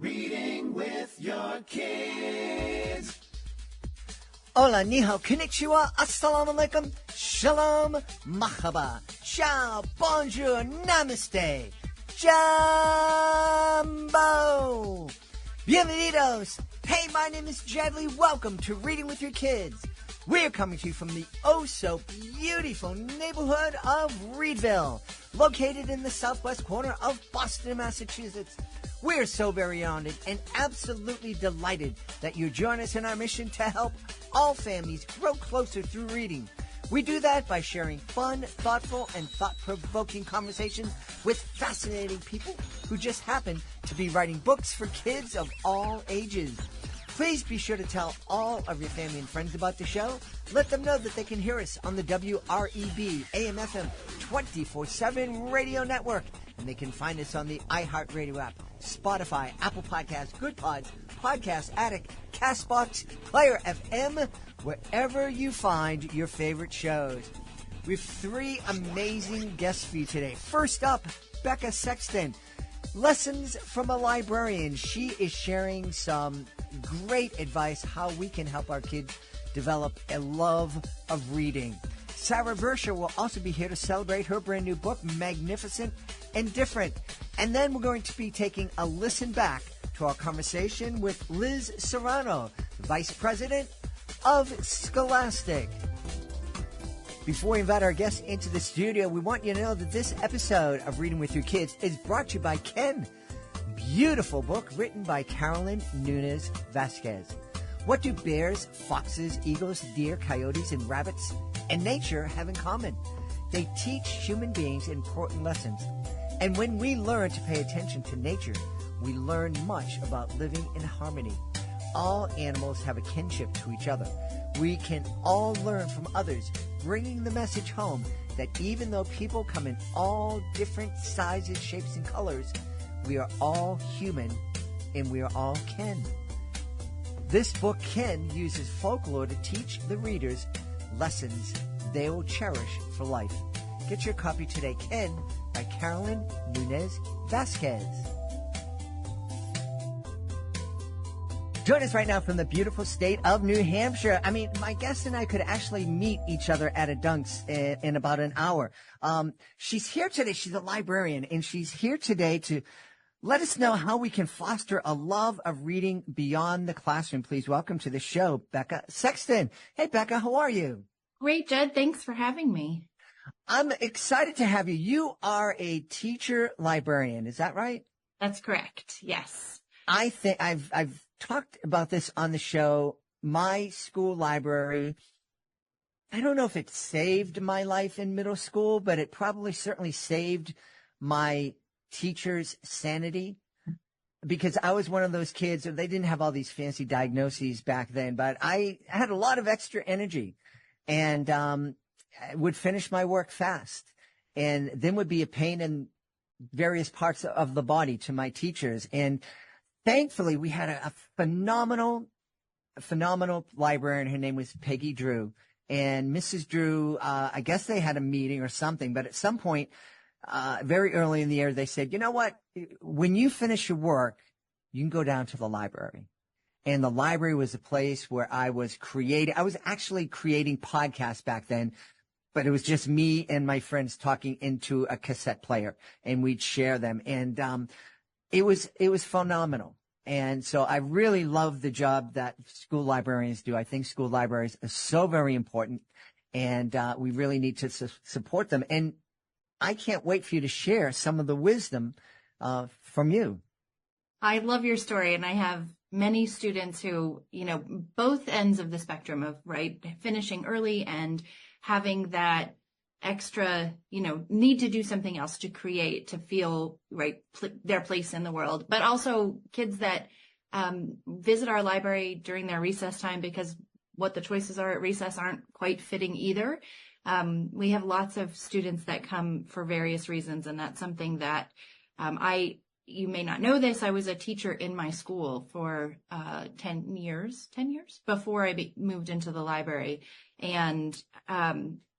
Reading with your kids. Hola, ni hao, konnichiwa, assalamu alaikum, shalom, mahaba, ciao, bonjour, namaste, jumbo. Bienvenidos. Hey, my name is Jedley. Welcome to Reading with Your Kids. We're coming to you from the oh-so-beautiful neighborhood of Reedville, located in the southwest corner of Boston, Massachusetts. We're so very honored and absolutely delighted that you join us in our mission to help all families grow closer through reading. We do that by sharing fun, thoughtful, and thought-provoking conversations with fascinating people who just happen to be writing books for kids of all ages. Please be sure to tell all of your family and friends about the show. Let them know that they can hear us on the WREB AM/FM 24/7 radio network. And they can find us on the iHeartRadio app, Spotify, Apple Podcasts, Good Pods, Podcast Addict, CastBox, Player FM, wherever you find your favorite shows. We have three amazing guests for you today. First up, Becca Sexton. Lessons from a Librarian. She is sharing some great advice how we can help our kids develop a love of reading. Sarah Versher will also be here to celebrate her brand new book, Magnificent and Different. And then we're going to be taking a listen back to our conversation with Liz Serrano, Vice President of Scholastic. Before we invite our guests into the studio, we want you to know that this episode of Reading with Your Kids is brought to you by Ken. Beautiful book written by Carolyn Nunez Vasquez. What do bears, foxes, eagles, deer, coyotes, and rabbits and nature have in common? They teach human beings important lessons. And when we learn to pay attention to nature, we learn much about living in harmony. All animals have a kinship to each other. We can all learn from others, bringing the message home that even though people come in all different sizes, shapes, and colors, we are all human and we are all kin. This book, Ken, uses folklore to teach the readers lessons they will cherish for life. Get your copy today, Ken, by Carolyn Nunez Vasquez. Join us right now from the beautiful state of New Hampshire. I mean, my guest and I could actually meet each other at a Dunk's in about an hour. She's here today. She's a librarian, and she's here today to let us know how we can foster a love of reading beyond the classroom. Please welcome to the show, Becca Sexton. Hey, Becca, how are you? Great, Jed. Thanks for having me. I'm excited to have you. You are a teacher librarian. Is that right? That's correct. Yes. I think I've talked about this on the show. My school library, I don't know if it saved my life in middle school, but it probably certainly saved my teacher's sanity, because I was one of those kids, they didn't have all these fancy diagnoses back then, but I had a lot of extra energy and I would finish my work fast and then would be a pain in various parts of the body to my teachers. And thankfully, we had a phenomenal librarian. Her name was Peggy Drew. And Mrs. Drew, I guess they had a meeting or something, but at some point, very early in the year, they said, you know what? When you finish your work, you can go down to the library. And the library was a place where I was actually creating podcasts back then, but it was just me and my friends talking into a cassette player, and we'd share them. And it was phenomenal. And so I really love the job that school librarians do. I think school libraries are so very important, and we really need to support them. And I can't wait for you to share some of the wisdom from you. I love your story, and I have many students who, both ends of the spectrum of, right, finishing early and having that extra, need to do something else to create, to feel, right, their place in the world. But also kids that visit our library during their recess time because what the choices are at recess aren't quite fitting either. We have lots of students that come for various reasons, and that's something that you may not know this, I was a teacher in my school for 10 years before I moved into the library, and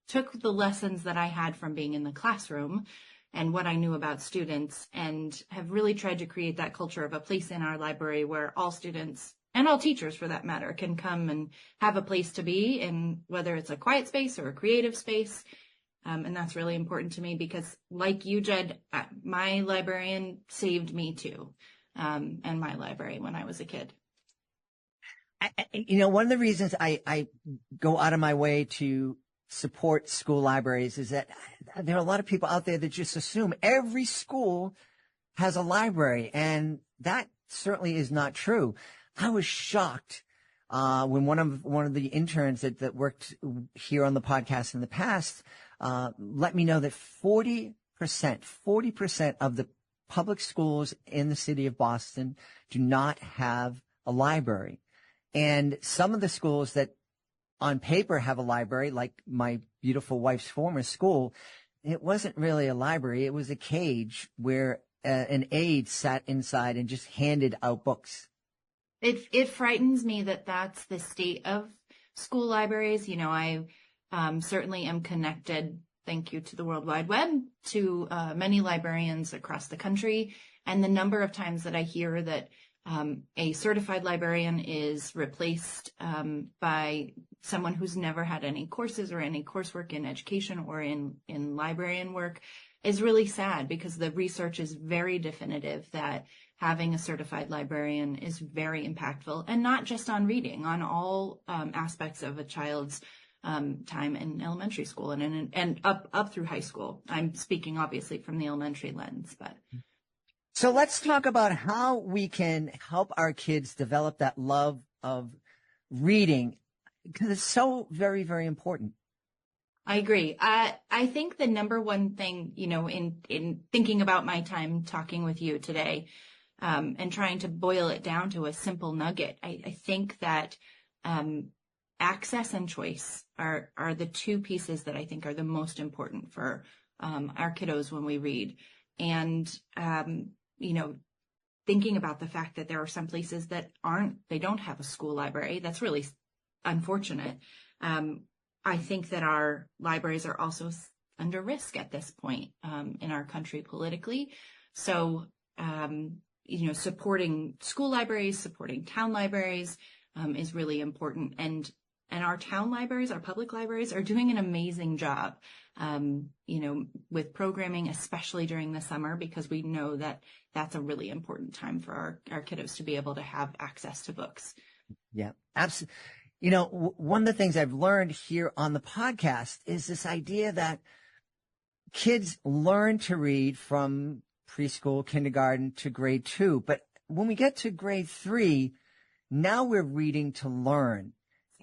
took the lessons that I had from being in the classroom and what I knew about students, and have really tried to create that culture of a place in our library where all students and all teachers, for that matter, can come and have a place to be, and whether it's a quiet space or a creative space. And that's really important to me because, like you, Jed, my librarian saved me too, and my library when I was a kid. One of the reasons I go out of my way to support school libraries is that there are a lot of people out there that just assume every school has a library, and that certainly is not true. I was shocked when one of the interns that worked here on the podcast in the past let me know that 40% of the public schools in the city of Boston do not have a library. And some of the schools that on paper have a library, like my beautiful wife's former school, it wasn't really a library. It was a cage where an aide sat inside and just handed out books. It frightens me that that's the state of school libraries. I certainly am connected, thank you to the World Wide Web, to many librarians across the country. And the number of times that I hear that a certified librarian is replaced by someone who's never had any courses or any coursework in education or in librarian work is really sad, because the research is very definitive that having a certified librarian is very impactful, and not just on reading, on all aspects of a child's time in elementary school and up through high school. I'm speaking obviously from the elementary lens, but. So let's talk about how we can help our kids develop that love of reading, because it's so very, very important. I agree. I think the number one thing, in thinking about my time talking with you today, and trying to boil it down to a simple nugget, I think that access and choice are the two pieces that I think are the most important for our kiddos when we read. And thinking about the fact that there are some places that they don't have a school library, that's really unfortunate. I think that our libraries are also under risk at this point in our country politically. So, supporting school libraries, supporting town libraries is really important. And our town libraries, our public libraries, are doing an amazing job, with programming, especially during the summer, because we know that that's a really important time for our kiddos to be able to have access to books. Yeah, absolutely. One of the things I've learned here on the podcast is this idea that kids learn to read from preschool, kindergarten to grade 2. But when we get to grade 3, now we're reading to learn.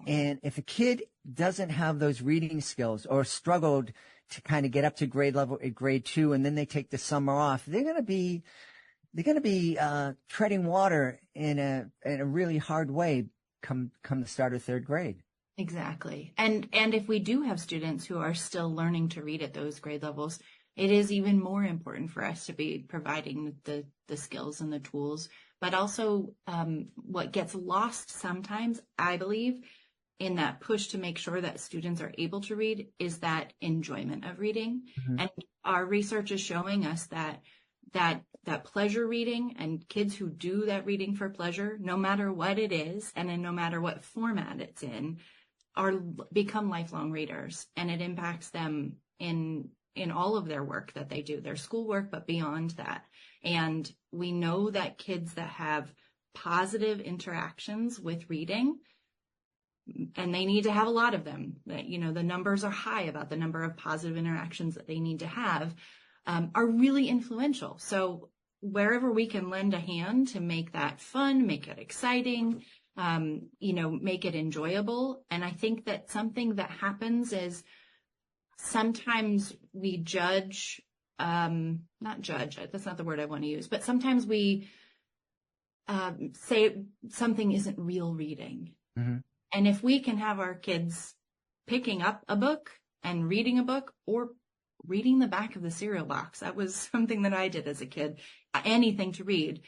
And if a kid doesn't have those reading skills or struggled to kind of get up to grade level at grade 2, and then they take the summer off, they're going to be treading water in a really hard way come the start of 3rd grade. Exactly. And if we do have students who are still learning to read at those grade levels, it is even more important for us to be providing the skills and the tools. But also what gets lost sometimes, I believe, in that push to make sure that students are able to read is that enjoyment of reading. Mm-hmm. And our research is showing us that pleasure reading, and kids who do that reading for pleasure, no matter what it is and no matter what format it's in, become lifelong readers, and it impacts them in all of their work that they do, their schoolwork, but beyond that. And we know that kids that have positive interactions with reading, and they need to have a lot of them, that, the numbers are high about the number of positive interactions that they need to have, are really influential. So wherever we can lend a hand to make that fun, make it exciting, make it enjoyable. And I think that something that happens is sometimes we judge, not judge, that's not the word I want to use, but sometimes we say something isn't real reading. Mm-hmm. And if we can have our kids picking up a book and reading a book, or reading the back of the cereal box, that was something that I did as a kid, anything to read,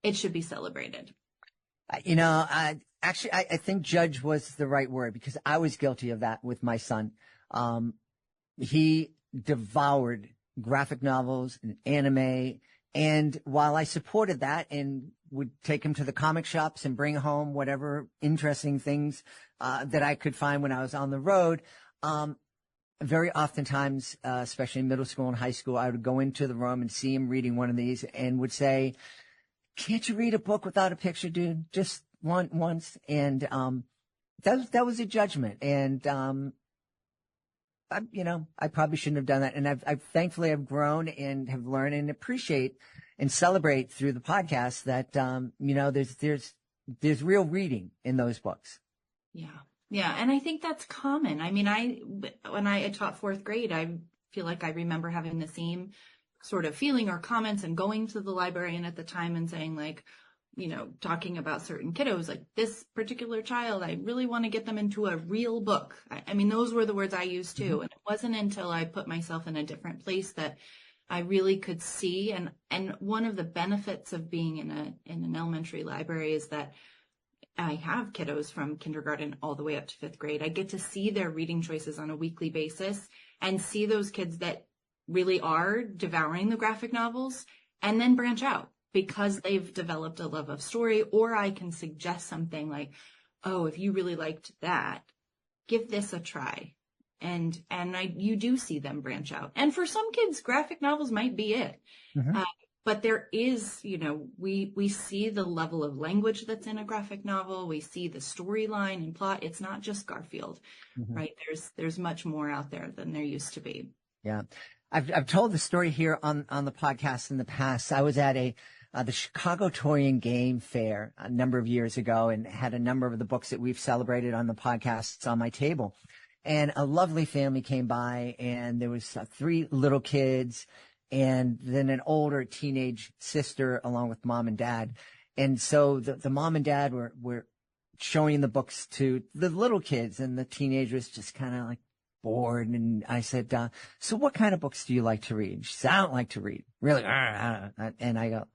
it should be celebrated. I think judge was the right word, because I was guilty of that with my son. He devoured graphic novels and anime. And while I supported that and would take him to the comic shops and bring home whatever interesting things that I could find when I was on the road, very oftentimes, especially in middle school and high school, I would go into the room and see him reading one of these and would say, "Can't you read a book without a picture, dude? Just once." And that was a judgment. And I probably shouldn't have done that. And I've thankfully I've grown and have learned and appreciate and celebrate through the podcast that there's real reading in those books. Yeah. Yeah. And I think that's common. I mean, when I taught fourth grade, I feel like I remember having the same sort of feeling or comments and going to the librarian at the time and saying, like, talking about certain kiddos, like this particular child, I really want to get them into a real book. I mean, those were the words I used too. Mm-hmm. And it wasn't until I put myself in a different place that I really could see. And one of the benefits of being in an elementary library is that I have kiddos from kindergarten all the way up to fifth grade. I get to see their reading choices on a weekly basis and see those kids that really are devouring the graphic novels and then branch out because they've developed a love of story. Or I can suggest something like, oh, if you really liked that, give this a try. And you do see them branch out. And for some kids, graphic novels might be it. Mm-hmm. But there is, we see the level of language that's in a graphic novel. We see the storyline and plot. It's not just Garfield, mm-hmm. right? There's much more out there than there used to be. Yeah. I've told the story here on the podcast in the past. I was at the Chicago Toy and Game Fair a number of years ago and had a number of the books that we've celebrated on the podcasts on my table. And a lovely family came by, and there was 3 little kids and then an older teenage sister along with mom and dad. And so the mom and dad were showing the books to the little kids, and the teenager was just kind of like bored. And I said, so what kind of books do you like to read? She said, I don't like to read. Really? And I go,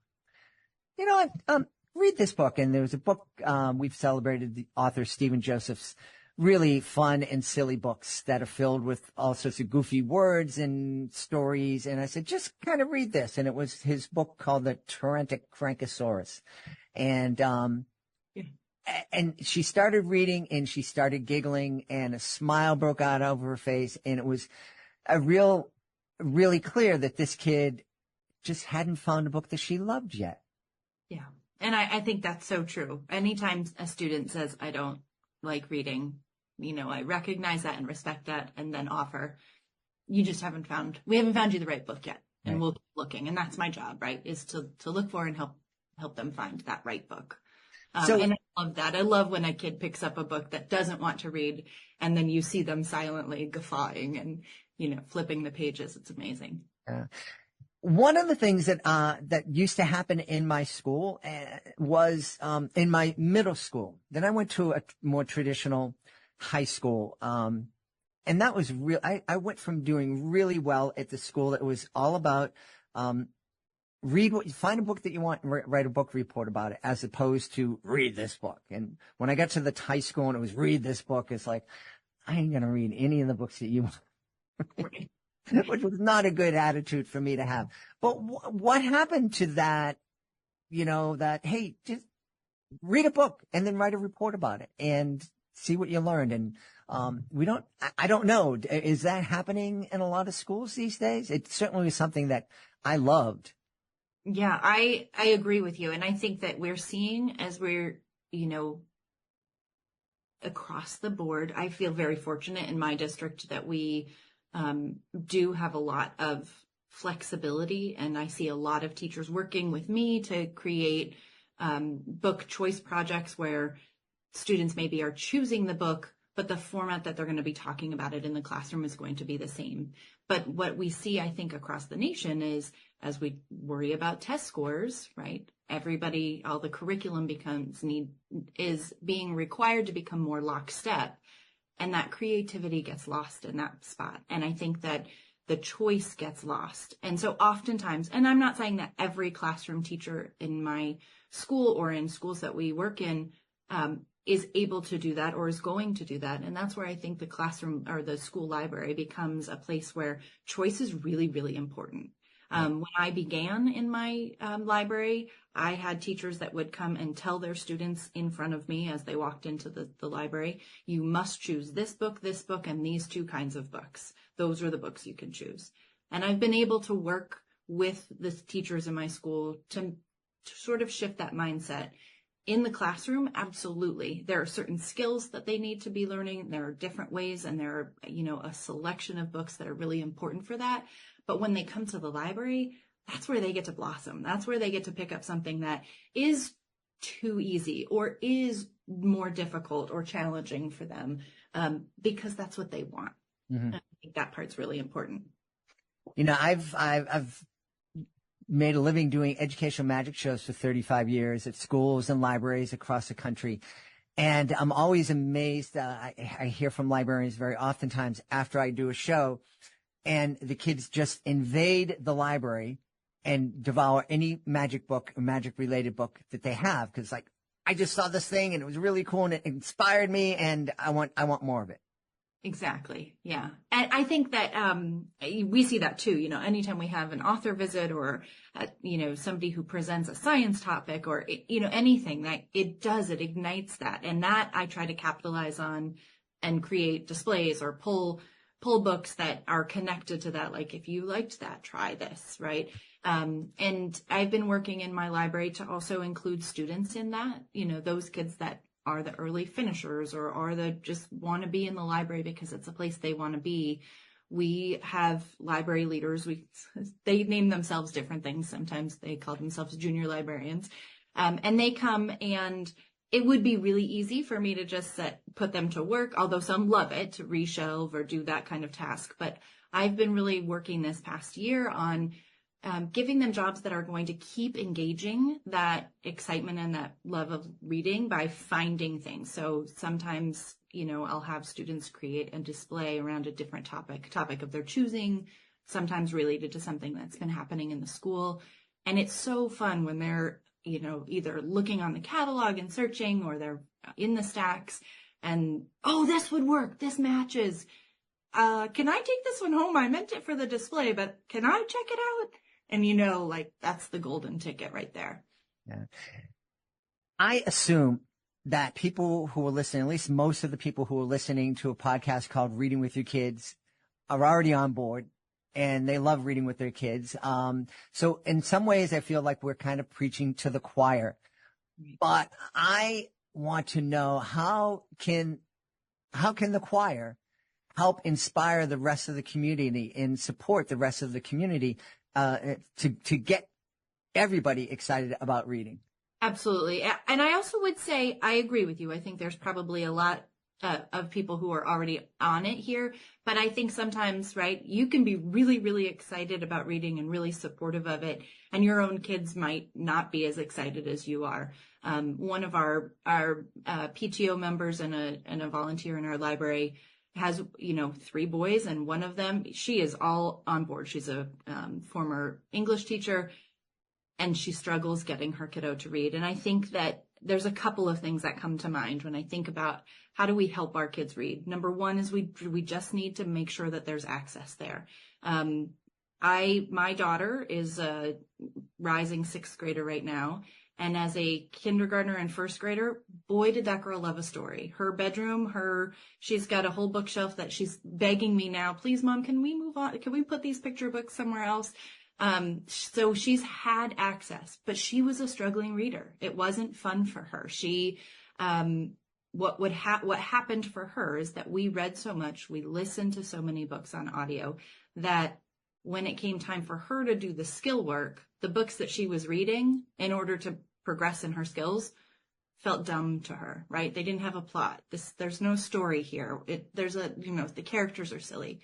you know what? Read this book. And there was a book, we've celebrated the author Stephen Joseph's really fun and silly books that are filled with all sorts of goofy words and stories. And I said, just kind of read this. And it was his book called The Tyrantic Frankosaurus. And, and she started reading and she started giggling and a smile broke out over her face. And it was really clear that this kid just hadn't found a book that she loved yet. Yeah. And I think that's so true. Anytime a student says, I don't like reading, I recognize that and respect that and then offer, we haven't found you the right book yet. And right. We'll keep looking. And that's my job, right? Is to look for and help them find that right book. And I love that. I love when a kid picks up a book that doesn't want to read and then you see them silently guffawing and, flipping the pages. It's amazing. One of the things that used to happen in my school was in my middle school. Then I went to a more traditional high school, and that was real. I went from doing really well at the school that was all about find a book that you want, and write a book report about it, as opposed to read this book. And when I got to the high school and it was read this book, it's like, I ain't gonna read any of the books that you want. Which was not a good attitude for me to have. But what happened to that, that, hey, just read a book and then write a report about it and see what you learned. And I don't know. Is that happening in a lot of schools these days? It certainly was something that I loved. Yeah, I agree with you. And I think that we're seeing, as we're, across the board, I feel very fortunate in my district that we do have a lot of flexibility, and I see a lot of teachers working with me to create book choice projects where students maybe are choosing the book, but the format that they're going to be talking about it in the classroom is going to be the same. But what we see, I think, across the nation is, as we worry about test scores, right? All the curriculum is being required to become more lockstep. And that creativity gets lost in that spot. And I think that the choice gets lost. And so oftentimes, and I'm not saying that every classroom teacher in my school or in schools that we work in is able to do that or is going to do that. And that's where I think the classroom or the school library becomes a place where choice is really, really important. When I began in my library, I had teachers that would come and tell their students in front of me as they walked into the library, you must choose this book, and these two kinds of books. Those are the books you can choose. And I've been able to work with the teachers in my school to sort of shift that mindset. In the classroom, absolutely. There are certain skills that they need to be learning. There are different ways, and there are, a selection of books that are really important for that. But when they come to the library, that's where they get to blossom. That's where they get to pick up something that is too easy or is more difficult or challenging for them, because that's what they want. Mm-hmm. I think that part's really important. I've made a living doing educational magic shows for 35 years at schools and libraries across the country. And I'm always amazed. I hear from librarians very oftentimes after I do a show, and the kids just invade the library and devour any magic book or magic related book that they have. Cause I just saw this thing and it was really cool and it inspired me and I want more of it. Exactly. Yeah. And I think that, we see that too, anytime we have an author visit or, somebody who presents a science topic or, anything that it ignites that. And that I try to capitalize on and create displays or pull books that are connected to that. Like, if you liked that, try this, right? And I've been working in my library to also include students in that, those kids that are the early finishers or are the just want to be in the library because it's a place they want to be. We have library leaders. They name themselves different things. Sometimes they call themselves junior librarians. And they come, and it would be really easy for me to just put them to work, although some love it, to reshelve or do that kind of task. But I've been really working this past year on giving them jobs that are going to keep engaging that excitement and that love of reading by finding things. So sometimes, I'll have students create a display around a different topic of their choosing, sometimes related to something that's been happening in the school. And it's so fun when they're, either looking on the catalog and searching, or they're in the stacks and, oh, this would work. This matches. Can I take this one home? I meant it for the display, but can I check it out? And that's the golden ticket right there. Yeah. I assume that people who are listening, at least most of the people who are listening to a podcast called Reading with Your Kids, are already on board and they love reading with their kids. So in some ways, I feel like we're kind of preaching to the choir. But I want to know, how can the choir help inspire the rest of the community and support the rest of the community to get everybody excited about reading? Absolutely. And I also would say I agree with you. I think there's probably a lot of people who are already on it here. But I think sometimes, right, you can be really, really excited about reading and really supportive of it, and your own kids might not be as excited as you are. One of our PTO members and a volunteer in our library has, 3 boys, and one of them, she is all on board. She's a former English teacher, and she struggles getting her kiddo to read. And I think that there's a couple of things that come to mind when I think about how do we help our kids read. Number one is we just need to make sure that there's access there. My daughter is a rising 6th grader right now. And as a kindergartner and 1st grader, boy, did that girl love a story. Her bedroom, she's got a whole bookshelf that she's begging me now, please, Mom, can we move on? Can we put these picture books somewhere else? So she's had access, but she was a struggling reader. It wasn't fun for her. What happened for her is that we read so much, we listened to so many books on audio, that when it came time for her to do the skill work, the books that she was reading in order to progress in her skills felt dumb to her, right? They didn't have a plot. There's no story here. The characters are silly.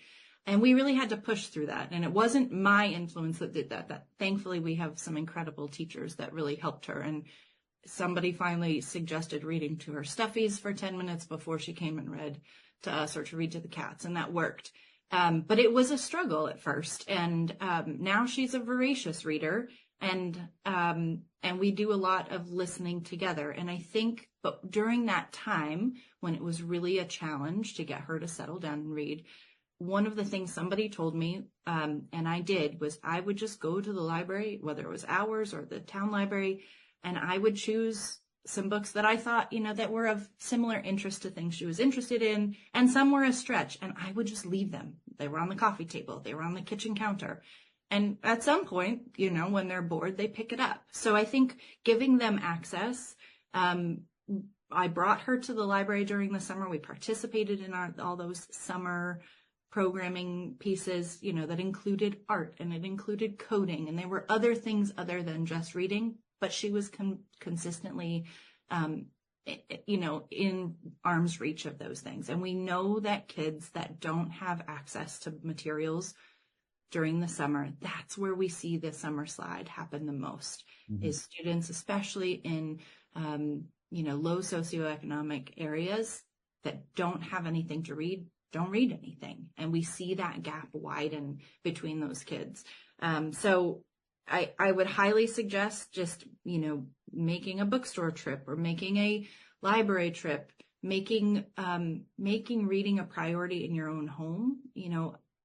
And we really had to push through that. And it wasn't my influence that did that. Thankfully, we have some incredible teachers that really helped her. And somebody finally suggested reading to her stuffies for 10 minutes before she came and read to us, or to read to the cats. And that worked. But it was a struggle at first. And now she's a voracious reader. And we do a lot of listening together. And I think, but during that time when it was really a challenge to get her to settle down and read, one of the things somebody told me, and I did, was I would just go to the library, whether it was ours or the town library, and I would choose some books that I thought, that were of similar interest to things she was interested in, and some were a stretch, and I would just leave them. They were on the coffee table, they were on the kitchen counter. And at some point, when they're bored, they pick it up. So I think giving them access, I brought her to the library during the summer. We participated in all those summer programming pieces, that included art and it included coding, and there were other things other than just reading, but she was consistently, in arm's reach of those things. And we know that kids that don't have access to materials during the summer, that's where we see the summer slide happen the most, is students, especially in, low socioeconomic areas that don't have anything to read, don't read anything. And we see that gap widen between those kids. So I would highly suggest just, making a bookstore trip or making a library trip, making reading a priority in your own home.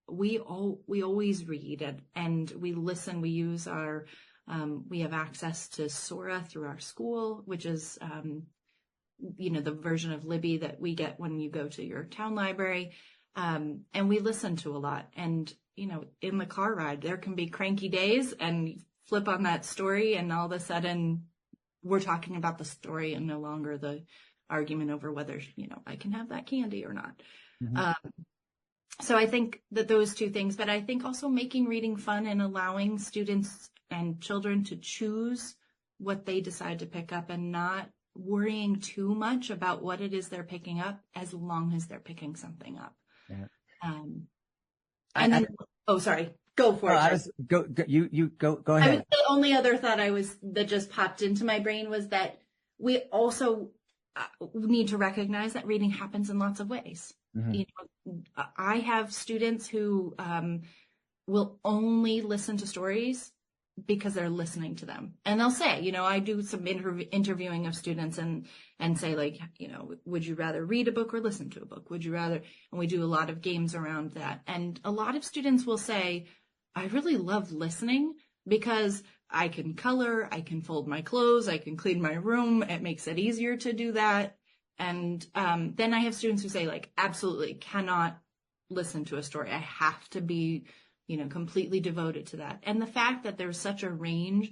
We always read and we listen. We use we have access to Sora through our school, which is, the version of Libby that we get when you go to your town library. And we listen to a lot. And, in the car ride, there can be cranky days and you flip on that story and all of a sudden we're talking about the story and no longer the argument over whether, I can have that candy or not. So I think that those two things, but I think also making reading fun and allowing students and children to choose what they decide to pick up and not worrying too much about what it is they're picking up, as long as they're picking something up. Yeah. Sorry, go for it. Go ahead. The only other thought that just popped into my brain was that we also need to recognize that reading happens in lots of ways. I have students who will only listen to stories because they're listening to them. And they'll say, I do some interviewing of students and say, like, would you rather read a book or listen to a book? Would you rather? And we do a lot of games around that. And a lot of students will say, I really love listening because I can color, I can fold my clothes, I can clean my room. It makes it easier to do that. And then I have students who say, like, absolutely cannot listen to a story. I have to be, completely devoted to that. And the fact that there's such a range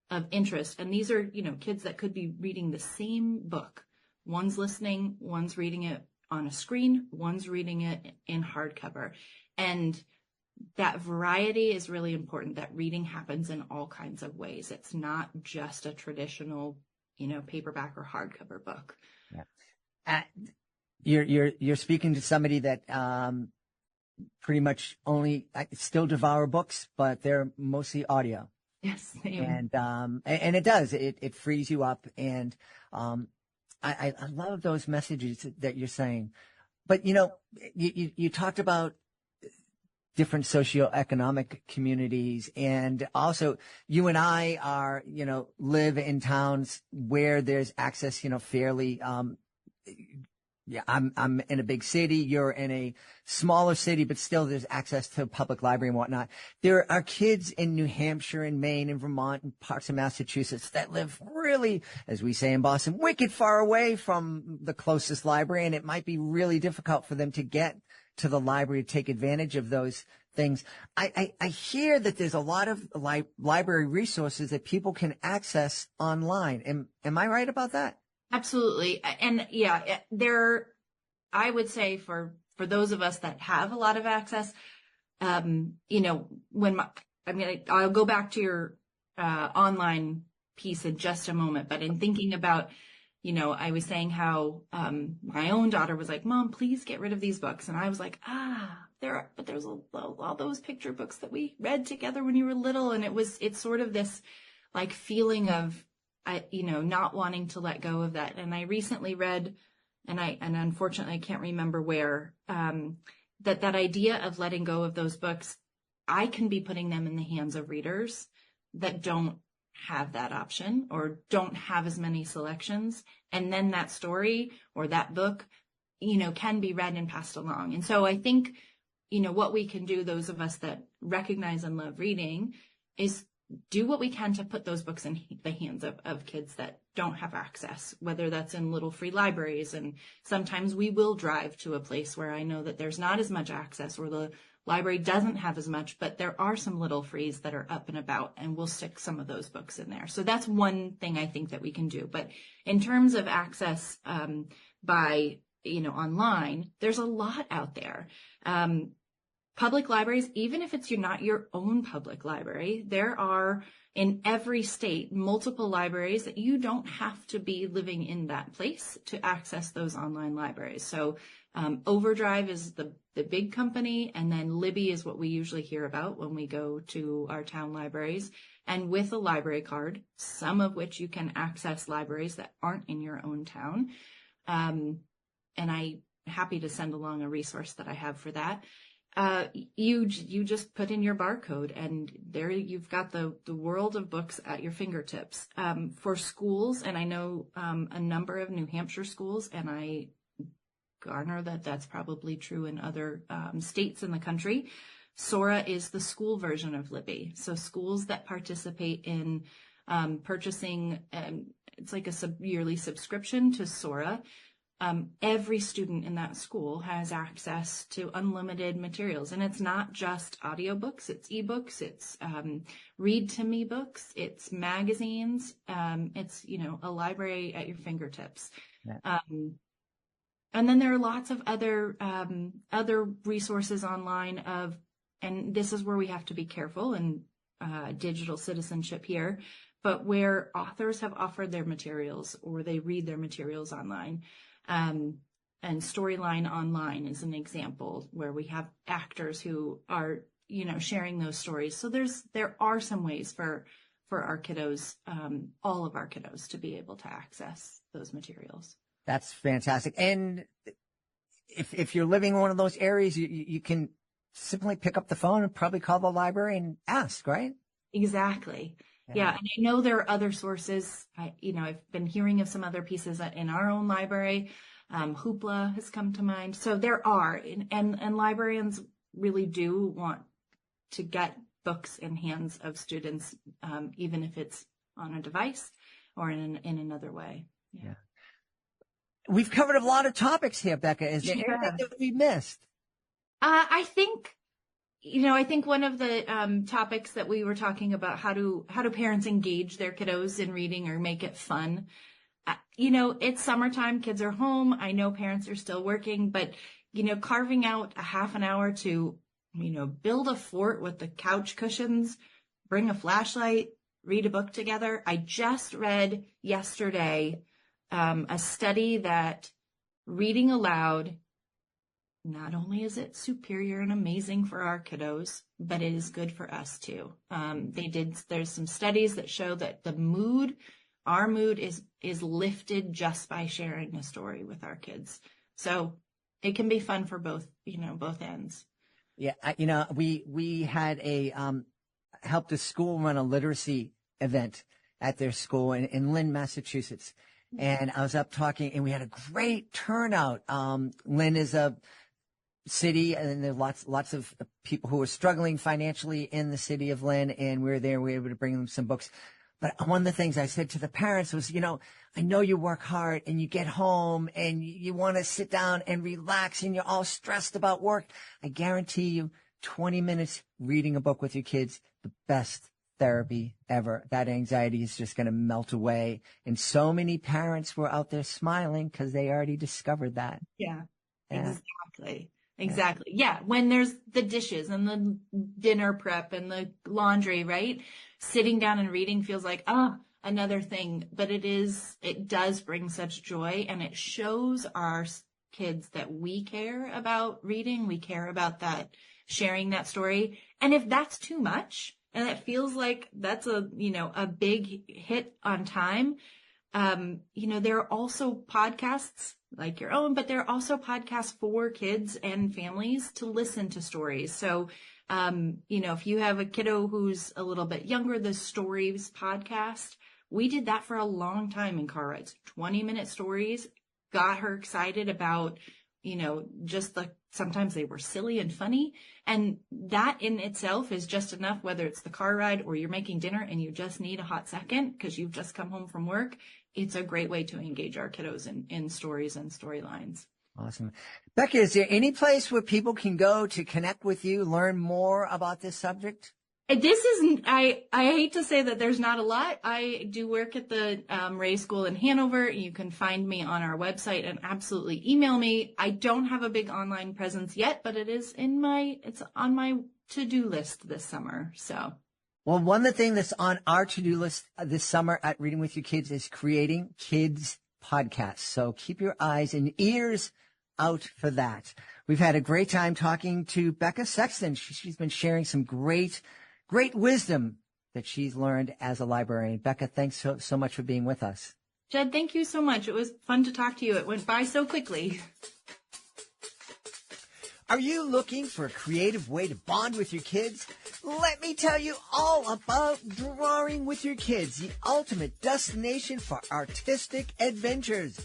of interest, and these are, kids that could be reading the same book. One's listening, one's reading it on a screen, one's reading it in hardcover. And that variety is really important, that reading happens in all kinds of ways. It's not just a traditional, paperback or hardcover book. Yeah. You're speaking to somebody that pretty much only still devour books, but they're mostly audio. Yes, and it does. It frees you up, and I love those messages that you're saying. But you talked about different socioeconomic communities, and also you and I are live in towns where there's access fairly. Yeah, I'm in a big city. You're in a smaller city, but still there's access to a public library and whatnot. There are kids in New Hampshire and Maine and Vermont and parts of Massachusetts that live really, as we say in Boston, wicked far away from the closest library, and it might be really difficult for them to get to the library to take advantage of those things. I hear that there's a lot of library resources that people can access online. Am I right about that? Absolutely. And yeah, I would say for those of us that have a lot of access, I'll go back to your online piece in just a moment, but in thinking about, I was saying how my own daughter was like, Mom, please get rid of these books. And I was like, there's all those picture books that we read together when you were little. And it's sort of this like feeling of, not wanting to let go of that. And I recently read, and unfortunately I can't remember where, that idea of letting go of those books, I can be putting them in the hands of readers that don't have that option or don't have as many selections. And then that story or that book, can be read and passed along. And so I think, what we can do, those of us that recognize and love reading, is do what we can to put those books in the hands of kids that don't have access, whether that's in little free libraries. And sometimes we will drive to a place where I know that there's not as much access or the library doesn't have as much, but there are some little frees that are up and about, and we'll stick some of those books in there. So that's one thing I think that we can do. But in terms of access by, online, there's a lot out there. Public libraries, even if it's not your own public library, there are in every state multiple libraries that you don't have to be living in that place to access those online libraries. So Overdrive is the big company, and then Libby is what we usually hear about when we go to our town libraries. And with a library card, some of which you can access libraries that aren't in your own town. And I'm happy to send along a resource that I have for that. You just put in your barcode, and there you've got the world of books at your fingertips. For schools, and I know a number of New Hampshire schools, and I garner that that's probably true in other states in the country. Sora is the school version of Libby. So schools that participate in purchasing, it's like a yearly subscription to Sora. Every student in that school has access to unlimited materials. And it's not just audiobooks, it's ebooks, it's read to me books, it's magazines, it's, a library at your fingertips. Yeah. And then there are lots of other resources online and this is where we have to be careful and digital citizenship here, but where authors have offered their materials or they read their materials online. And Storyline Online is an example where we have actors who are, sharing those stories. So there are some ways for our kiddos, all of our kiddos, to be able to access those materials. That's fantastic. And if you're living in one of those areas, you can simply pick up the phone and probably call the library and ask, right? Exactly. Yeah. And I know there are other sources. I've been hearing of some other pieces in our own library. Hoopla has come to mind. So there are, and librarians really do want to get books in hands of students, even if it's on a device or in another way. Yeah. We've covered a lot of topics here, Becca. Is there anything that we missed? I think one of the topics that we were talking about, how do parents engage their kiddos in reading or make it fun? It's summertime, kids are home. I know parents are still working, but, carving out a half an hour to, build a fort with the couch cushions, bring a flashlight, read a book together. I just read yesterday a study that reading aloud, not only is it superior and amazing for our kiddos, but it is good for us too. There's some studies that show that our mood is lifted just by sharing a story with our kids. So it can be fun for both ends. Yeah. We had helped a school run a literacy event at their school in Lynn, Massachusetts. And I was up talking, and we had a great turnout. Lynn is a city, and there are lots of people who are struggling financially in the city of Lynn, and we were able to bring them some books. But one of the things I said to the parents was, I know you work hard and you get home and you want to sit down and relax and you're all stressed about work. I guarantee you 20 minutes reading a book with your kids, the best therapy ever. That anxiety is just going to melt away. And so many parents were out there smiling because they already discovered that. Yeah. Exactly. Yeah. When there's the dishes and the dinner prep and the laundry, right? Sitting down and reading feels like, another thing, but it does bring such joy, and it shows our kids that we care about reading. We care about that, sharing that story. And if that's too much, and it feels like that's a big hit on time, there are also podcasts like your own, but there are also podcasts for kids and families to listen to stories. So If you have a kiddo who's a little bit younger, the Stories podcast, we did that for a long time in car rides. 20-minute stories got her excited about, just sometimes they were silly and funny. And that in itself is just enough, whether it's the car ride or you're making dinner and you just need a hot second because you've just come home from work. It's a great way to engage our kiddos in stories and storylines. Awesome. Becca, is there any place where people can go to connect with you, learn more about this subject? This isn't, I hate to say that there's not a lot. I do work at the Ray School in Hanover. You can find me on our website and absolutely email me. I don't have a big online presence yet, but it's on my to-do list this summer. So. Well, one of the things that's on our to-do list this summer at Reading with Your Kids is creating kids podcasts. So keep your eyes and ears out for that. We've had a great time talking to Becca Sexton. She's been sharing some great wisdom that she's learned as a librarian. Becca, thanks so much for being with us. Jed, thank you so much. It was fun to talk to you. It went by so quickly. Are you looking for a creative way to bond with your kids? Let me tell you all about Drawing with Your Kids, the ultimate destination for artistic adventures.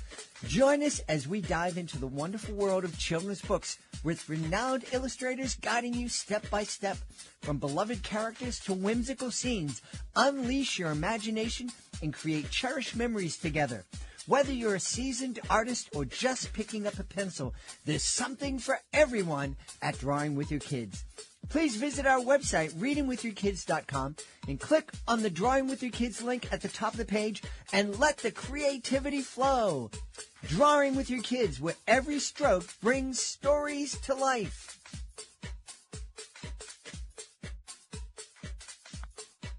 Join us as we dive into the wonderful world of children's books with renowned illustrators guiding you step by step. From beloved characters to whimsical scenes, unleash your imagination and create cherished memories together. Whether you're a seasoned artist or just picking up a pencil, there's something for everyone at Drawing with Your Kids. Please visit our website, readingwithyourkids.com, and click on the Drawing with Your Kids link at the top of the page and let the creativity flow. Drawing with Your Kids, where every stroke brings stories to life.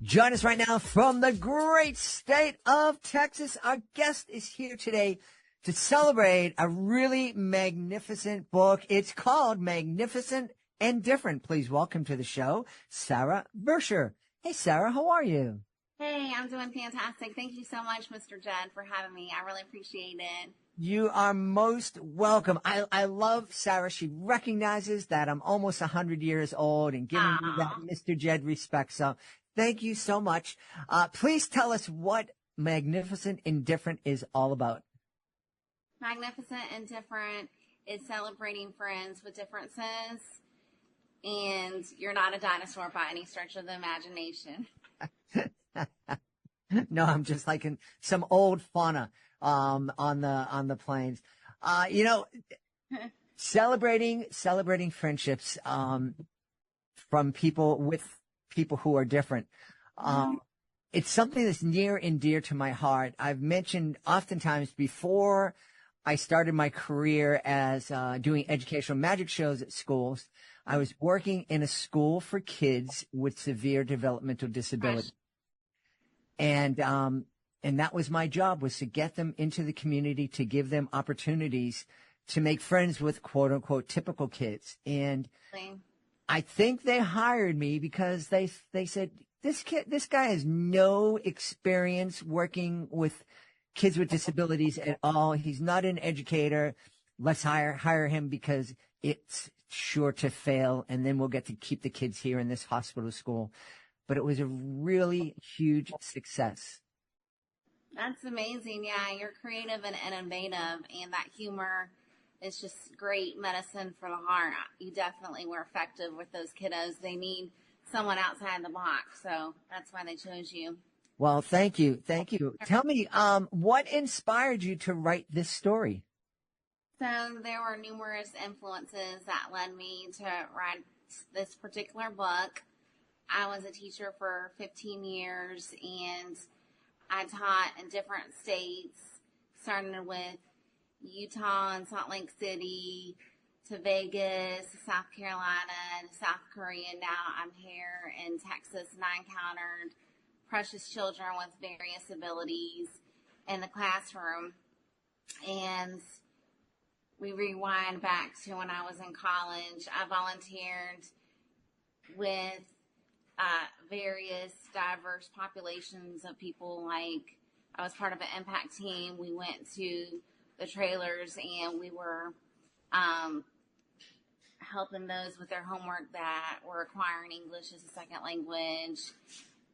Join us right now from the great state of Texas. Our guest is here today to celebrate a really magnificent book. It's called Magnificent and Different. Please welcome to the show, Sarah Versher. Hey, Sarah, how are you? Hey, I'm doing fantastic. Thank you so much, Mr. Jed, for having me. I really appreciate it. You are most welcome. I love Sarah. She recognizes that I'm almost 100 years old and giving me that Mr. Jed respect. So thank you so much. Please tell us what Magnificent and Different is all about. Magnificent and Different is celebrating friends with differences, and you're not a dinosaur by any stretch of the imagination. No, I'm just like in some old fauna on the plains. Celebrating friendships from people with people who are different. It's something that's near and dear to my heart. I've mentioned oftentimes before I started my career as doing educational magic shows at schools, I was working in a school for kids with severe developmental disability. And that was my job, was to get them into the community, to give them opportunities to make friends with quote unquote typical kids. And I think they hired me because they said, this guy has no experience working with kids with disabilities at all. He's not an educator. Let's hire him because it's sure to fail. And then we'll get to keep the kids here in this hospital school. But it was a really huge success. That's amazing. Yeah, you're creative and innovative, and that humor is just great medicine for the heart. You definitely were effective with those kiddos. They need someone outside the box, so that's why they chose you. Well, thank you. Thank you. Tell me, what inspired you to write this story? So there were numerous influences that led me to write this particular book. I was a teacher for 15 years, and I taught in different states, starting with Utah and Salt Lake City to Vegas, South Carolina, South Korea. Now I'm here in Texas, and I encountered precious children with various abilities in the classroom. And we rewind back to when I was in college. I volunteered with various diverse populations of people. Like, I was part of an impact team. We went to the trailers and we were helping those with their homework that were acquiring English as a second language.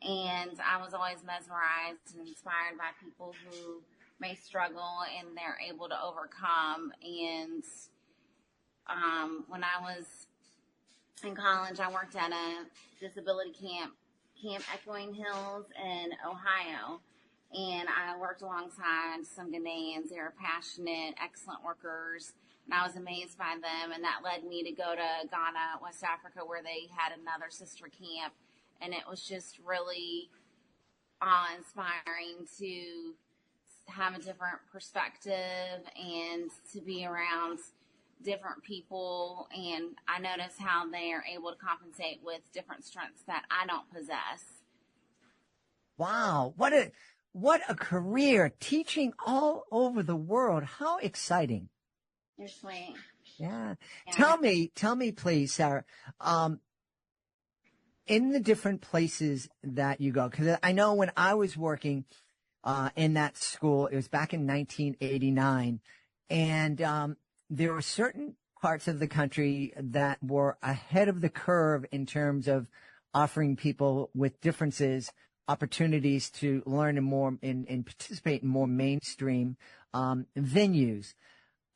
And I was always mesmerized and inspired by people who may struggle and they're able to overcome. And when I was in college, I worked at a disability camp, Camp Echoing Hills in Ohio. And I worked alongside some Ghanaians. They were passionate, excellent workers. And I was amazed by them. And that led me to go to Ghana, West Africa, where they had another sister camp. And it was just really awe-inspiring to have a different perspective and to be around different people. And I notice how they are able to compensate with different strengths that I don't possess. Wow. What a career, teaching all over the world. How exciting. You're sweet. Yeah. Yeah. Tell me, please, Sarah, in the different places that you go, because I know when I was working in that school, it was back in 1989, and there were certain parts of the country that were ahead of the curve in terms of offering people with differences opportunities to learn and participate in more mainstream venues.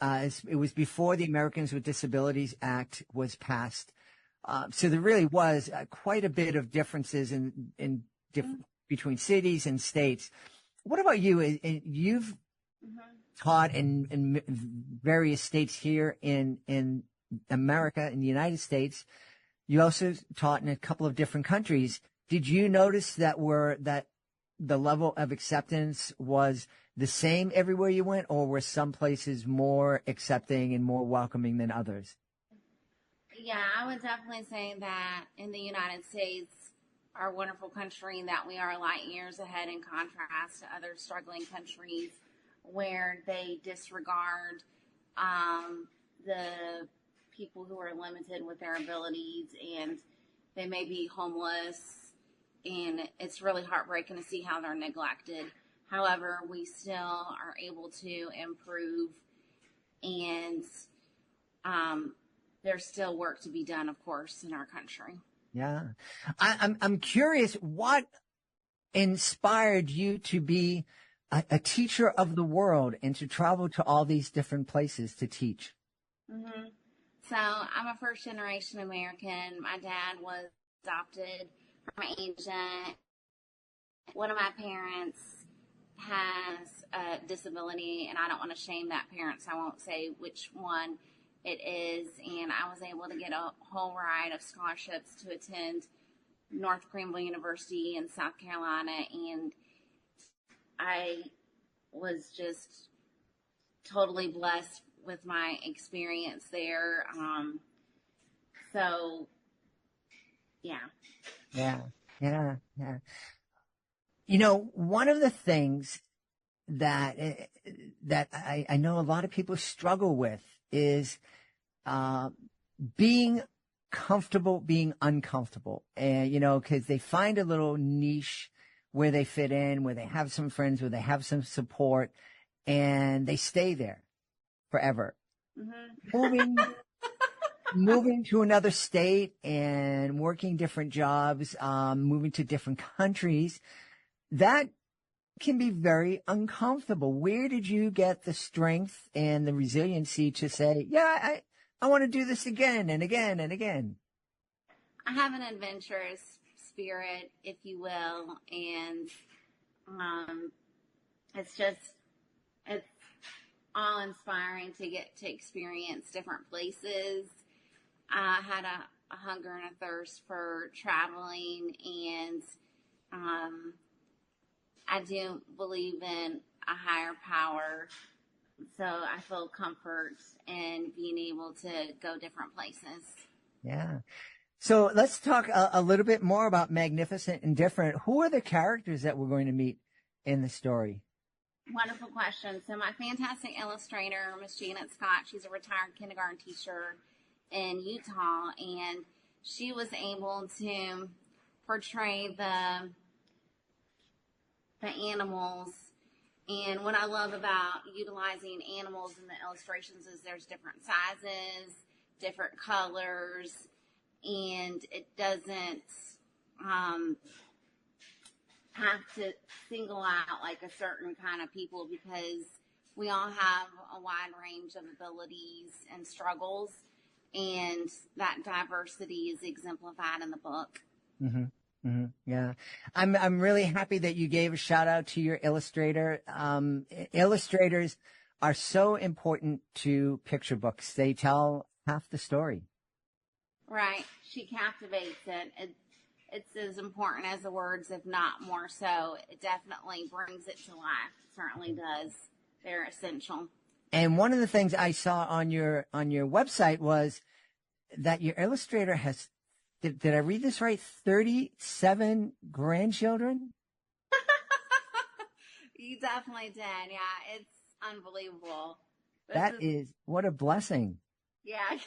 It was before the Americans with Disabilities Act was passed. So there really was quite a bit of differences between cities and states. What about you? You've taught in various states here in America, in the United States. You also taught in a couple of different countries. Did you notice that the level of acceptance was the same everywhere you went, or were some places more accepting and more welcoming than others? Yeah, I would definitely say that in the United States, our wonderful country, that we are light years ahead in contrast to other struggling countries where they disregard the people who are limited with their abilities, and they may be homeless, and it's really heartbreaking to see how they're neglected. However, we still are able to improve, and there's still work to be done, of course, in our country. Yeah. I'm curious, what inspired you to be a teacher of the world and to travel to all these different places to teach? Mm-hmm. So I'm a first generation American. My dad was adopted from Asia. One of my parents has a disability, and I don't want to shame that parent, so I won't say which one it is. And I was able to get a whole ride of scholarships to attend North Greenville University in South Carolina, and I was just totally blessed with my experience there. So, yeah. Yeah. You know, one of the things that I know a lot of people struggle with is being comfortable, being uncomfortable, and because they find a little niche where they fit in, where they have some friends, where they have some support, and they stay there forever. Mm-hmm. Moving to another state and working different jobs, moving to different countries, that can be very uncomfortable. Where did you get the strength and the resiliency to say, yeah, I want to do this again and again and again? I have an adventurous spirit, if you will, and it's awe-inspiring to get to experience different places. I had a hunger and a thirst for traveling, and I do believe in a higher power, so I feel comfort in being able to go different places. Yeah. So let's talk a little bit more about Magnificent and Different. Who are the characters that we're going to meet in the story? Wonderful question. So my fantastic illustrator, Miss Janet Scott, she's a retired kindergarten teacher in Utah, and she was able to portray the animals. And what I love about utilizing animals in the illustrations is there's different sizes, different colors, and it doesn't have to single out like a certain kind of people, because we all have a wide range of abilities and struggles, and that diversity is exemplified in the book. Mm-hmm. Mm-hmm. Yeah. I'm really happy that you gave a shout out to your illustrator. Illustrators are so important to picture books. They tell half the story. Right. She captivates it. It's as important as the words, if not more so. It definitely brings it to life. It certainly does. They're essential. And one of the things I saw on your website was that your illustrator has, did I read this right, 37 grandchildren? You definitely did. Yeah, it's unbelievable. What a blessing. Yeah.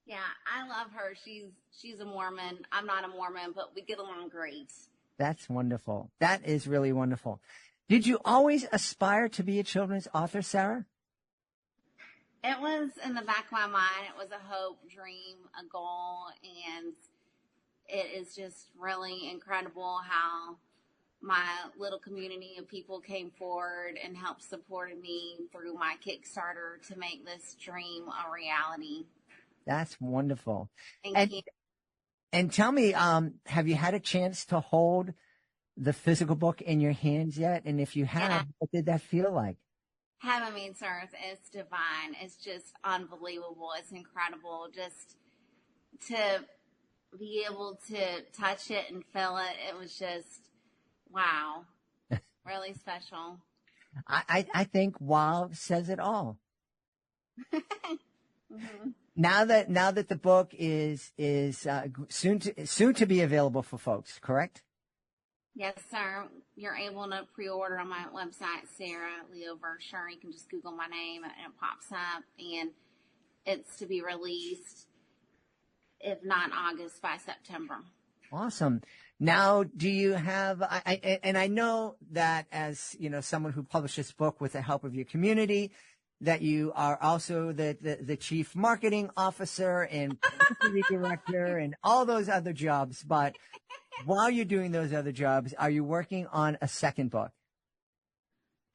Yeah, I love her. She's a Mormon. I'm not a Mormon, but we get along great. That's wonderful. That is really wonderful. Did you always aspire to be a children's author, Sarah? It was in the back of my mind. It was a hope, dream, a goal, and it is just really incredible how my little community of people came forward and helped supported me through my Kickstarter to make this dream a reality. That's wonderful. Thank you. And tell me, have you had a chance to hold the physical book in your hands yet? And if you have, what did that feel like? Heaven meets earth. It's divine. It's just unbelievable. It's incredible. Just to be able to touch it and feel it, it was just, wow, really special. I think wow says it all. Mm-hmm. Now that the book is soon to be available for folks, correct? Yes, sir. You're able to pre-order on my website, Sarah Versher. You can just Google my name and it pops up, and it's to be released, if not August, by September. Awesome. Now, do you have, I know that as, someone who published this book with the help of your community, that you are also the chief marketing officer and publicity director and all those other jobs. But while you're doing those other jobs, are you working on a second book?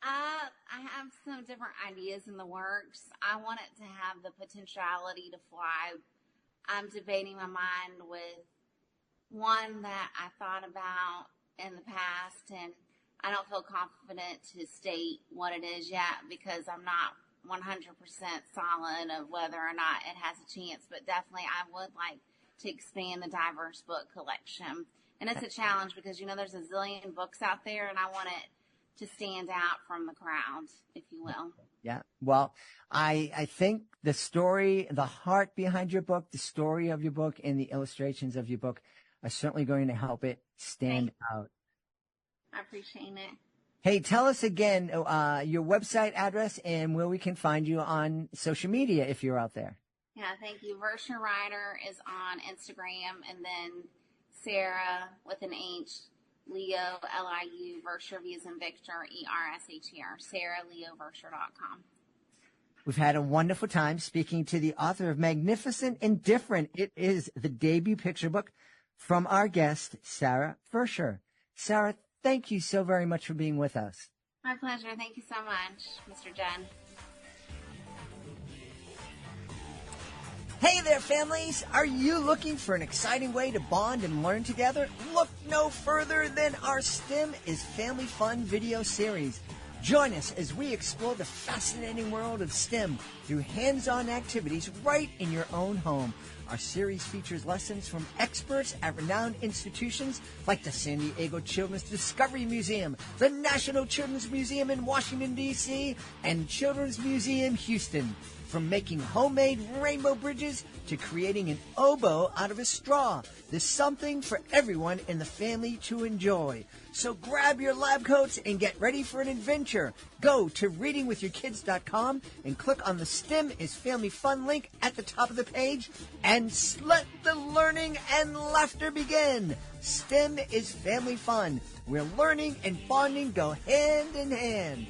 I have some different ideas in the works. I want it to have the potentiality to fly. I'm debating my mind with one that I thought about in the past, and I don't feel confident to state what it is yet because I'm not 100% solid of whether or not it has a chance, but definitely I would like to expand the diverse book collection. And it's a challenge because, there's a zillion books out there, and I want it to stand out from the crowd, if you will. Yeah. Well, I think the story, the heart behind your book, the story of your book, and the illustrations of your book are certainly going to help it stand out. I appreciate it. Hey, tell us again your website address and where we can find you on social media if you're out there. Yeah, thank you. Versher Writer is on Instagram, and then Sarah with an H, Leo, Liu, Versher, V as in Victor, Ersher, SarahLeoVersher.com. We've had a wonderful time speaking to the author of Magnificent and Different. It is the debut picture book from our guest, Sarah Versher. Sarah, thank you so very much for being with us. My pleasure. Thank you so much, Mr. Jed. Hey there, families! Are you looking for an exciting way to bond and learn together? Look no further than our STEM is Family Fun video series. Join us as we explore the fascinating world of STEM through hands-on activities right in your own home. Our series features lessons from experts at renowned institutions like the San Diego Children's Discovery Museum, the National Children's Museum in Washington, D.C., and Children's Museum Houston. From making homemade rainbow bridges to creating an oboe out of a straw, there's something for everyone in the family to enjoy. So grab your lab coats and get ready for an adventure. Go to readingwithyourkids.com and click on the STEM is Family Fun link at the top of the page and let the learning and laughter begin. STEM is Family Fun, where learning and bonding go hand in hand.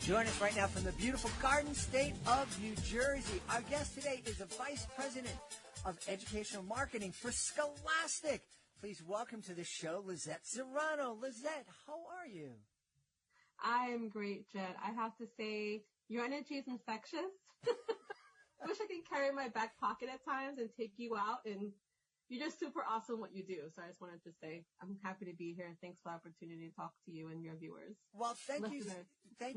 Join us right now from the beautiful Garden State of New Jersey. Our guest today is the Vice President of Educational Marketing for Scholastic. Please welcome to the show, Lizette Serrano. Lizette, how are you? I am great, Jed. I have to say, your energy is infectious. I wish I could carry my back pocket at times and take you out, and you're just super awesome what you do. So I just wanted to say I'm happy to be here, and thanks for the opportunity to talk to you and your viewers. Well, thank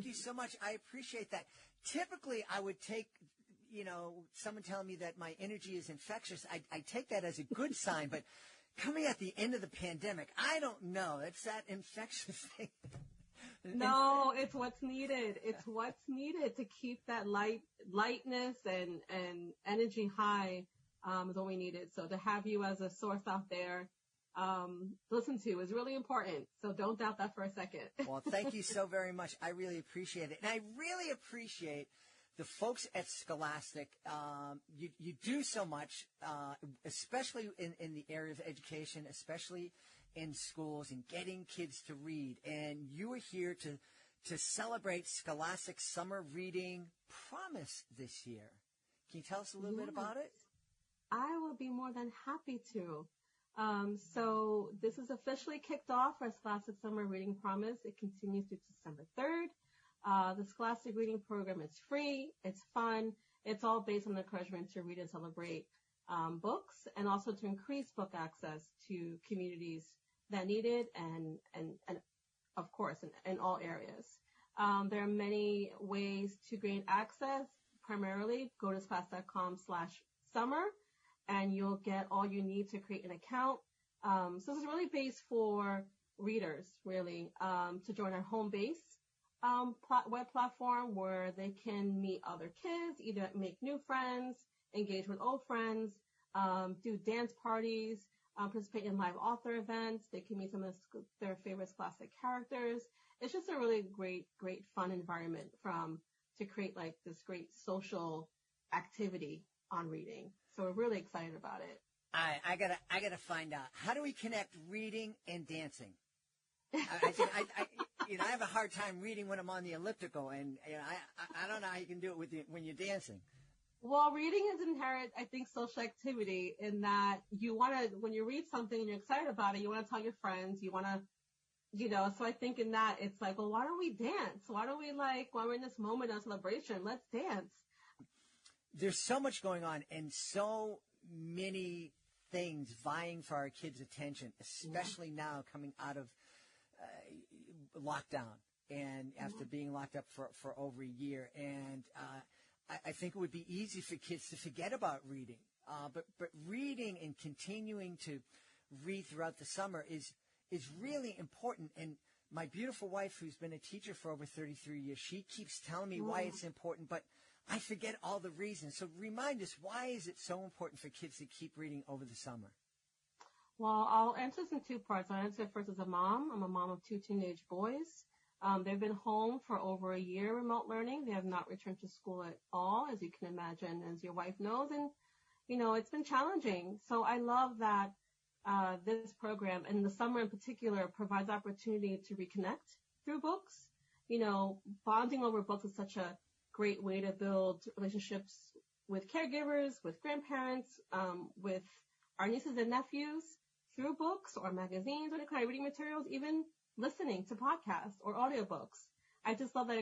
you so much. I appreciate that. Typically, I would take, someone telling me that my energy is infectious. I take that as a good sign, but coming at the end of the pandemic, I don't know. It's that infectious thing. No, it's what's needed. It's what's needed to keep that lightness and energy high. Is what we needed. So to have you as a source out there to listen to is really important. So don't doubt that for a second. Well, thank you so very much. I really appreciate it. And I really appreciate the folks at Scholastic. You do so much, especially in the area of education, especially in schools and getting kids to read. And you are here to celebrate Scholastic's Summer Reading Promise this year. Can you tell us a little bit about it? I will be more than happy to. So this is officially kicked off our Scholastic Summer Reading Promise. It continues through December 3rd. The Scholastic Reading Program is free. It's fun. It's all based on the encouragement to read and celebrate books, and also to increase book access to communities that need it, and of course, in all areas. There are many ways to gain access. Primarily, go to scholastic.com/summer. And you'll get all you need to create an account. So this is really based for readers, really, to join our home base web platform where they can meet other kids, either make new friends, engage with old friends, do dance parties, participate in live author events. They can meet some of their favorite Scholastic characters. It's just a really great, fun environment to create like this great social activity on reading. So we're really excited about it. I gotta find out, how do we connect reading and dancing? I have a hard time reading when I'm on the elliptical, and I don't know how you can do it when you're dancing. Well, reading is inherent, I think, social activity in that you want to, when you read something and you're excited about it, you want to tell your friends, you want to, so I think in that it's like, well, why don't we dance? Why don't we while we're in this moment of celebration, let's dance. There's so much going on and so many things vying for our kids' attention, especially now coming out of lockdown and after being locked up for over a year. And I think it would be easy for kids to forget about reading. But reading and continuing to read throughout the summer is really important. And my beautiful wife, who's been a teacher for over 33 years, she keeps telling me why it's important, but I forget all the reasons. So remind us, why is it so important for kids to keep reading over the summer? Well, I'll answer this in two parts. I'll answer first as a mom. I'm a mom of two teenage boys. They've been home for over a year remote learning. They have not returned to school at all, as you can imagine, as your wife knows. And, it's been challenging. So I love that this program, and the summer in particular, provides opportunity to reconnect through books. Bonding over books is such a great way to build relationships with caregivers, with grandparents, with our nieces and nephews through books or magazines or any kind of reading materials, even listening to podcasts or audiobooks. I just love that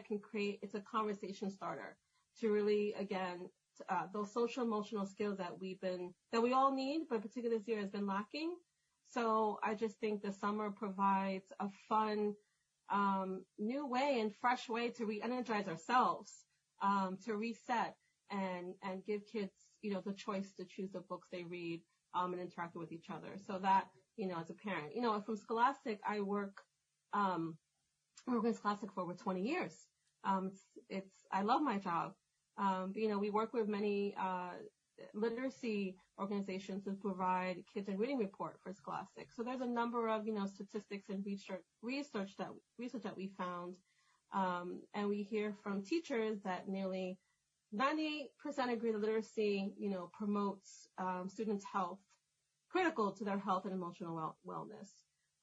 it's a conversation starter to really, again, those social emotional skills that we all need, but particularly this year has been lacking. So I just think the summer provides a fun, new way and fresh way to re-energize ourselves, to reset and give kids, the choice to choose the books they read, and interact with each other. So that, as a parent, from Scholastic, I work in Scholastic for over 20 years. I love my job. We work with many, literacy organizations to provide kids a reading report for Scholastic. So there's a number of, statistics and research that we found. And we hear from teachers that nearly 98% agree that literacy, promotes students' health, critical to their health and emotional wellness,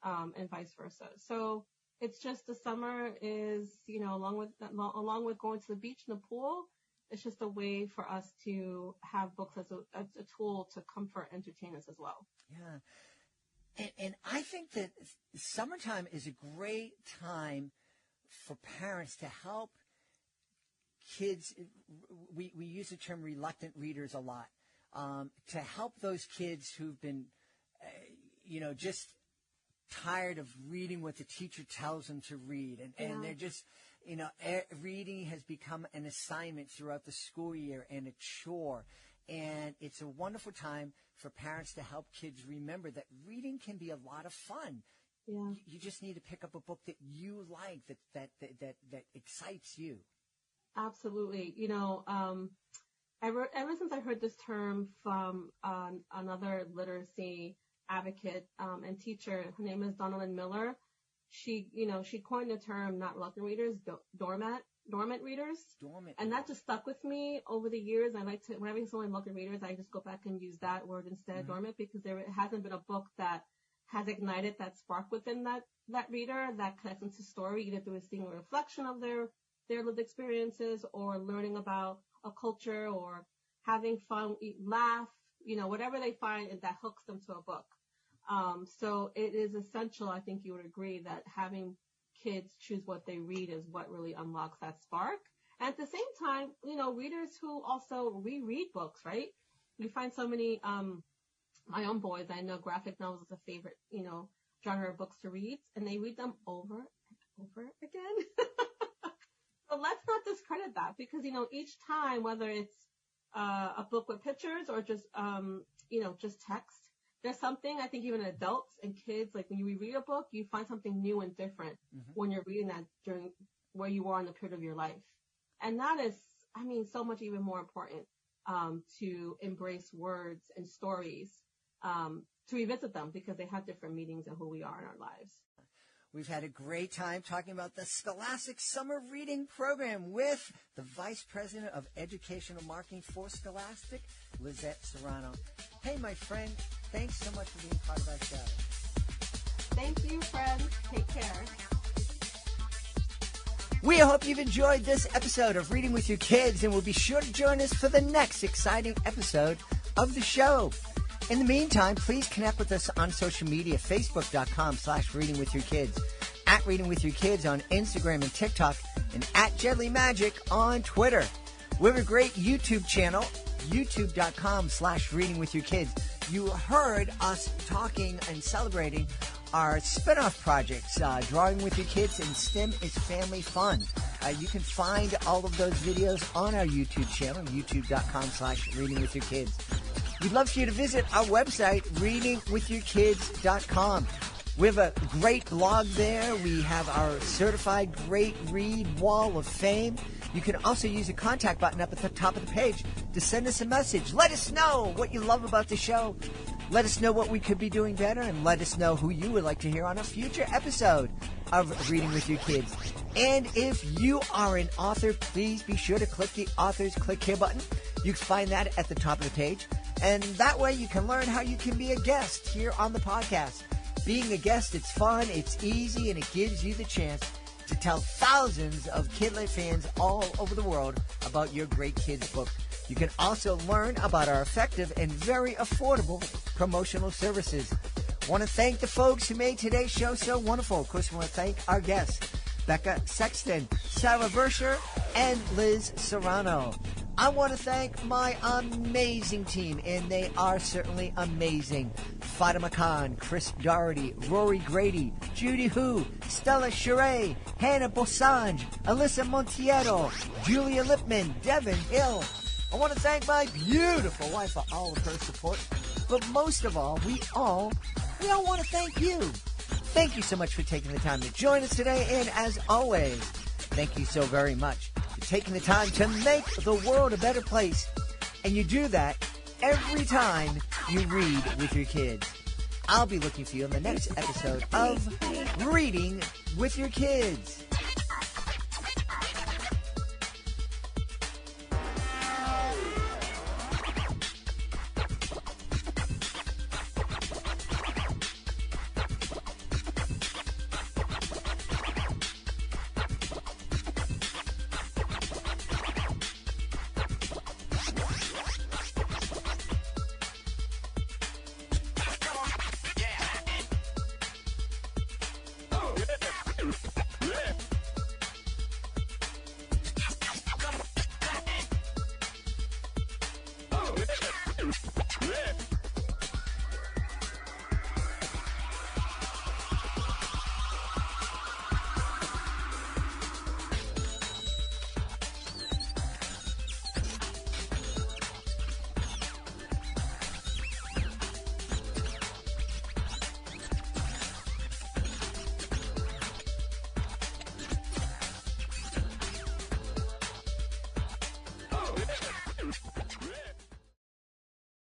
and vice versa. So It's just the summer is, along with going to the beach and the pool, it's just a way for us to have books as a tool to comfort, entertain us as well. Yeah. And I think that summertime is a great time for parents to help kids. We use the term reluctant readers a lot, to help those kids who've been, just tired of reading what the teacher tells them to read. And they're just, reading has become an assignment throughout the school year and a chore. And it's a wonderful time for parents to help kids remember that reading can be a lot of fun. Yeah. You just need to pick up a book that you like, that excites you. Absolutely. Ever since I heard this term from another literacy advocate and teacher, her name is Donalyn Miller. She coined the term not reluctant readers, dormant readers. And that just stuck with me over the years. I like to, whenever someone reluctant readers, I just go back and use that word instead, dormant, because there hasn't been a book that has ignited that spark within that reader that connects into story, either through seeing a reflection of their lived experiences or learning about a culture or having fun, laugh, whatever they find that hooks them to a book. So it is essential, I think you would agree, that having kids choose what they read is what really unlocks that spark. And at the same time, readers who also reread books, right? You find so many, my own boys, I know graphic novels is a favorite, genre of books to read, and they read them over and over again. So let's not discredit that, because, each time, whether it's a book with pictures or just, just text, there's something, I think even adults and kids, like when you read a book, you find something new and different when you're reading that during where you are in the period of your life. And that is, so much even more important to embrace words and stories, to revisit them, because they have different meanings in who we are in our lives. We've had a great time talking about the Scholastic Summer Reading Program with the Vice President of Educational Marketing for Scholastic, Lizette Serrano. Hey, my friend, thanks so much for being part of our show. Thank you, friends. Take care. We hope you've enjoyed this episode of Reading with Your Kids, and will be sure to join us for the next exciting episode of the show. In the meantime, please connect with us on social media, facebook.com/readingwithyourkids, at Reading With Your Kids on Instagram and TikTok, and at Jedley Magic on Twitter. We have a great YouTube channel, youtube.com/readingwithyourkids. You heard us talking and celebrating our spin-off projects, Drawing with Your Kids and STEM is Family Fun. You can find all of those videos on our YouTube channel, youtube.com/readingwithyourkids. We'd love for you to visit our website, readingwithyourkids.com. We have a great blog there. We have our certified great read wall of fame. You can also use the contact button up at the top of the page to send us a message. Let us know what you love about the show. Let us know what we could be doing better, and let us know who you would like to hear on a future episode of Reading with Your Kids. And if you are an author, please be sure to click the Authors Click Here button. You can find that at the top of the page. And that way you can learn how you can be a guest here on the podcast. Being a guest, it's fun, it's easy, and it gives you the chance to tell thousands of Kidlit fans all over the world about your great kids book. You can also learn about our effective and very affordable promotional services. I want to thank the folks who made today's show so wonderful. Of course, I want to thank our guests, Becca Sexton, Sarah Versher, and Liz Serrano. I want to thank my amazing team, and they are certainly amazing. Fatima Khan, Chris Doherty, Rory Grady, Judy Hu, Stella Sheree, Hannah Bosange, Alyssa Montiero, Julia Lipman, Devin Hill. I want to thank my beautiful wife for all of her support. But most of all, we all want to thank you. Thank you so much for taking the time to join us today. And as always, thank you so very much for taking the time to make the world a better place. And you do that every time you read with your kids. I'll be looking for you in the next episode of Reading with Your Kids.